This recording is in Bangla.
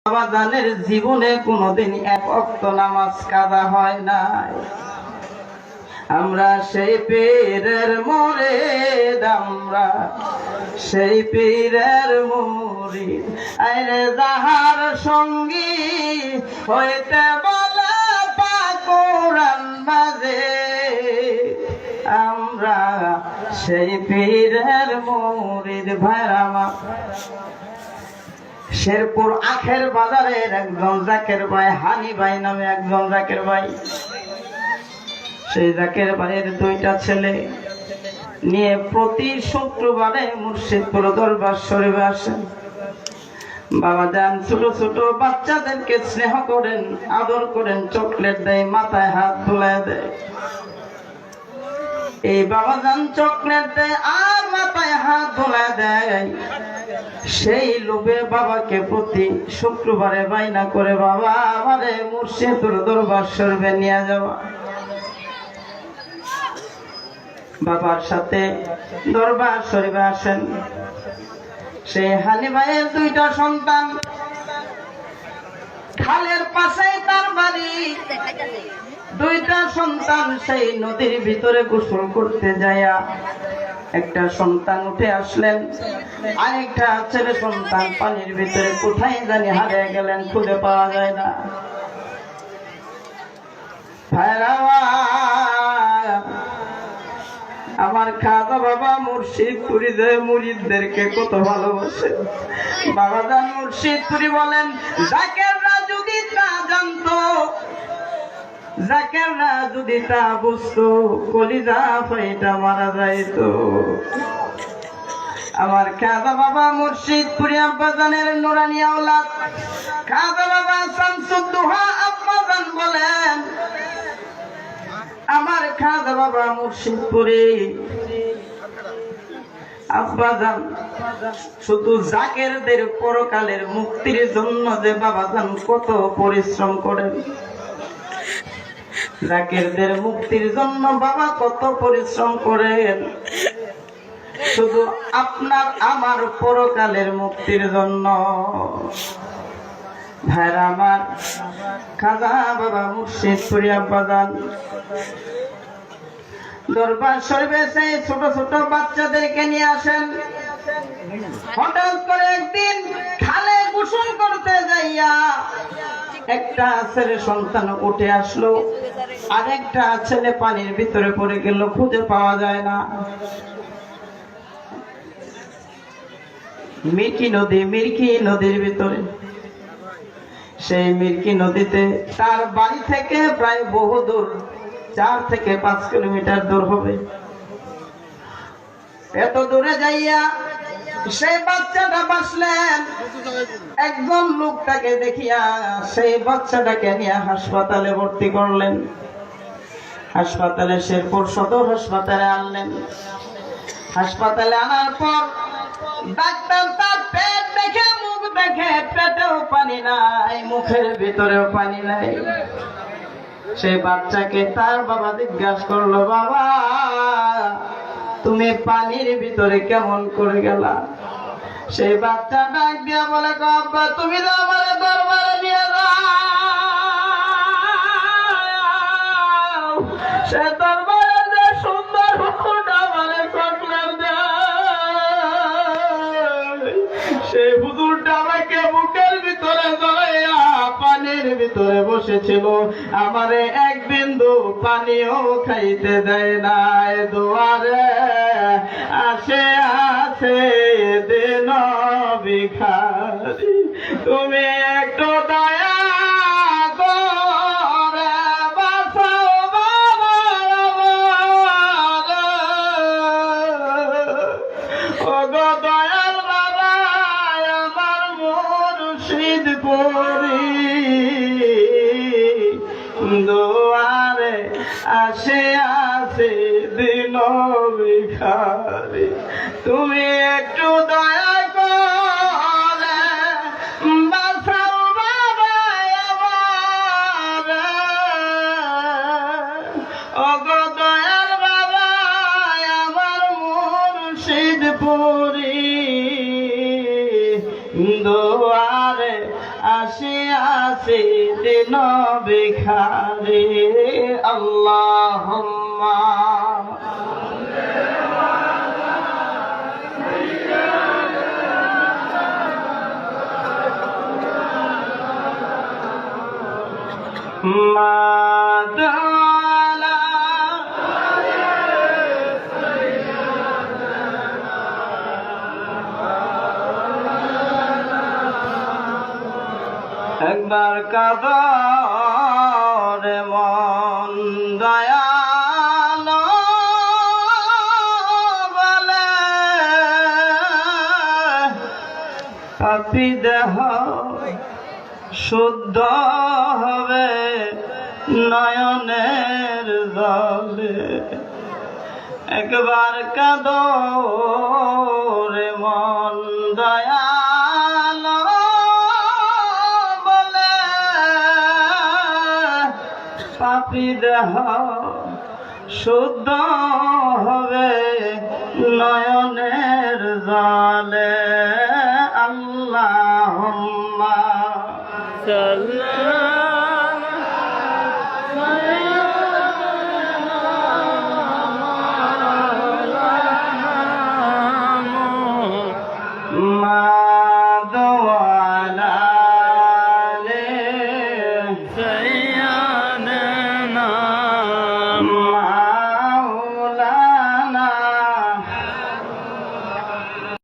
বাবাজানের জীবনে কোনোদিন এক ওয়াক্ত নামাজ কাজা হয় নাই। আমরা সেই পীরের মুরিদ, আমরা সেই পীরের মুরিদ। আরে যাহার সঙ্গী হইতে বলে পাক কোরআন মাঝে, আমরা সেই পীরের মুরিদ। ভাইরা আমার, শেরপুর আখের বাজারের একজন জাকের ভাই, হানি ভাই নামে একজন জাকের ভাই, সেই জাকের ভাইয়ের দুইটা ছেলে নিয়ে প্রতি শুক্রবারে মুর্শিদপুর দরবার শরীফে আসেন। বাবা যান ছোট ছোট বাচ্চাদেরকে স্নেহ করেন, আদর করেন, চকলেট দেয়, মাথায় হাত বুলায় দেয়। এই বাবা যান চকলেট দেয় আর মাথায় হাত বুলায় দেয়। সেই লোভে বাবাকে প্রতি শুক্রবারে বাইনা করে, বাবা আমারে মুর্শিদপুর দরবার শরীফে নিয়ে যাওয়া। বাবার সাথে দরবার শরীফে আসেন। সেই হানি ভাইয়ের দুইটা সন্তান, খালের পাশেই তার বাড়ি। দুইটা সন্তান সেই নদীর ভিতরে গোসল করতে যায়া একটা সন্তান উঠে আসলেন, আরেকটা ছেলে সন্তান পানির ভিতরে কোথায় জানি হারিয়ে গেলেন, খুঁজে পাওয়া যায় না। আমার খাজা বাবা মুর্শিদপুরি যে মুরিদদেরকে কত ভালোবাসে। বাবা যান মুর্শিদপুরি বলেন, জাকেররা যদি তা জানতো, জাকেররা যদি তা বুঝতো, কলিজা ফাইটা মারা যাইতো। আমার খাজা বাবা মুর্শিদপুরি আব্বাজানের নুরানি আওলাদ খাজা বাবা শামসুদ্দোহা আব্বাজান বলেন, আমার খাজা বাবা মুর্শিদপুরি আব্বাজান শুধু জাকেরদের পরকালের মুক্তির জন্য যে বাবাজান কত পরিশ্রম করেন, জাকেরদের মুক্তির জন্য বাবা কত পরিশ্রম করেন, শুধু আপনার আমার পরকালের মুক্তির জন্য। ভাইরা আমার, খাজা বাবা মুর্শিদপুরি আব্বাজান দরবার শরীফে সেই ছোট ছোট বাচ্চাদেরকে নিয়ে আসেন। হঠাৎ করে একদিন খালে গোসল করতে যাইয়া একটা ছেলে সন্তান উঠে আসলো, আরেকটা ছেলে পানির ভিতরে পড়ে গেল, খুঁজে পাওয়া যায় না। মির্কি নদীর ভিতরে, সেই মির্কি নদীতে তার বাড়ি থেকে প্রায় বহু দূর, 4 থেকে 5 কিলোমিটার দূর হবে। এত দূরে যাইয়া সেই বাচ্চাটা বাঁচলেন। একজন লোকটাকে দেখিয়া সেই বাচ্চাটাকে নিয়ে হাসপাতালে ভর্তি করলেন। হাসপাতালে শেরপুর সদর হাসপাতালে আনলেন। হাসপাতালে আনার পর ডাক্তার তার পেট দেখে, মুখ দেখে, পেটেও পানি নাই, মুখের ভিতরেও পানি নাই। সেই বাচ্চাকে তার বাবা জিজ্ঞাসা করলো, বাবা তুমি পানির ভিতরে কেমন করে গেলা? সেই বাচ্চা ডাক দিয়া বলে, আব্বা তুমি তো আমার দরবারে নিয়ে যাও, সে দরবারে যে সুন্দর হুজুরটা আমারে চকলেট দেয়, সেই হুজুরটা আমাকে বুকের ভিতরে জড়াইয়া পানির ভিতরে বসেছিল, আমারে এক বিন্দু পানিও খাইতে দেয় নাই। দুয়ারে আসে আসে দিন ভিখারি, তুমি একটু দয়া করে বাঁচাও বাবা ও গো দয়াল বাবা, আমার মুর্শিদপুরি দুয়ারে আসে আসে দিন ভিখারি, তুমি একটু দয়া করে বাঁচাও বাবা আমার, ও গো দয়াল বাবা আমার মুর্শিদপুরি দুয়ারে আসে আসিয়াছি দিন বিখারে আল্লাহুম্মা মাদালা একবার কাদরে মন দয়ালো বলে পাপী দেহ শুদ্ধ হবে নয়নের জলে একবার কাদরে মন দয়ালো বলে পাপী দেহ শুদ্ধ হবে নয়নের জলে আল্লাহুম্মা সাল্লি